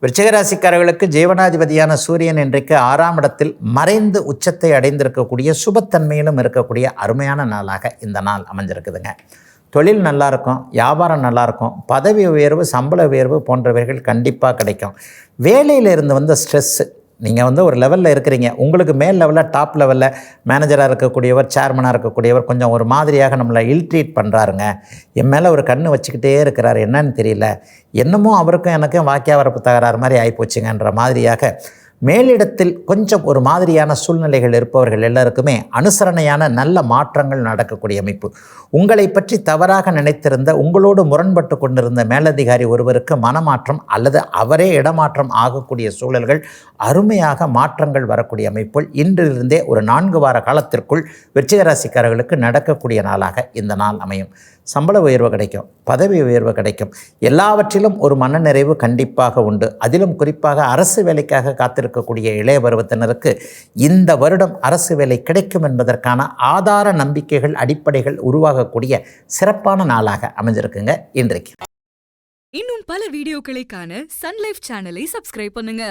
விருச்சிகராசிக்காரர்களுக்கு ஜீவனாதிபதியான சூரியன் இன்றைக்கு 6ஆம் இடத்தில் மறைந்து உச்சத்தை அடைந்திருக்கக்கூடிய சுபத்தன்மையிலும் இருக்கக்கூடிய அருமையான நாளாக இந்த நாள் அமைஞ்சிருக்குதுங்க. தொழில் நல்லாயிருக்கும், வியாபாரம் நல்லாயிருக்கும், பதவி உயர்வு, சம்பள உயர்வு போன்றவைகள் கண்டிப்பாக கிடைக்கும். வேலையில் இருந்து வந்த ஸ்ட்ரெஸ்ஸு, நீங்கள் ஒரு லெவலில் இருக்கிறீங்க, உங்களுக்கு மேல் லெவலில் டாப் லெவலில் மேனேஜராக இருக்கக்கூடியவர், சேர்மனாக இருக்கக்கூடியவர் கொஞ்சம் ஒரு மாதிரியாக நம்மளை இல்ட்ரீட் பண்ணுறாருங்க, என் மேலே ஒரு கண்ணு வச்சுக்கிட்டே இருக்கிறார், என்னன்னு தெரியல, என்னமோ அவருக்கும் எனக்கும் வாக்கியாவரப்பு தகராறு மாதிரி ஆகிப்போச்சுங்கன்ற மாதிரியாக மேலிடத்தில் கொஞ்சம் ஒரு மாதிரியான சூழ்நிலைகள் இருப்பவர்கள் எல்லாருக்குமே அனுசரணையான நல்ல மாற்றங்கள் நடக்கக்கூடிய அமைப்பு. உங்களை பற்றி தவறாக நினைத்திருந்த, உங்களோடு முரண்பட்டு கொண்டிருந்த மேலதிகாரி ஒருவருக்கு மனமாற்றம் அல்லது அவரே இடமாற்றம் ஆகக்கூடிய சூழல்கள், அருமையாக மாற்றங்கள் வரக்கூடிய அமைப்புகள் இன்றிலிருந்தே ஒரு 4 வார காலத்திற்குள் விருச்சிகராசிக்காரர்களுக்கு நடக்கக்கூடிய நாளாக இந்த நாள் அமையும். சம்பள உயர்வு கிடைக்கும், பதவி உயர்வு கிடைக்கும், எல்லாவற்றிலும் ஒரு மனநிறைவு கண்டிப்பாக உண்டு. அதிலும் குறிப்பாக அரசு வேலைக்காக காத்திருக்கக்கூடிய இளைய பருவத்தினருக்கு இந்த வருடம் அரசு வேலை கிடைக்கும் என்பதற்கான ஆதார நம்பிக்கைகள், அடிப்படைகள் உருவாகக்கூடிய சிறப்பான நாளாக அமைஞ்சிருக்குங்க இன்றைக்கு. இன்னும் பல வீடியோக்களை காண சன் லைஃப் சேனலை சப்ஸ்கிரைப் பண்ணுங்க.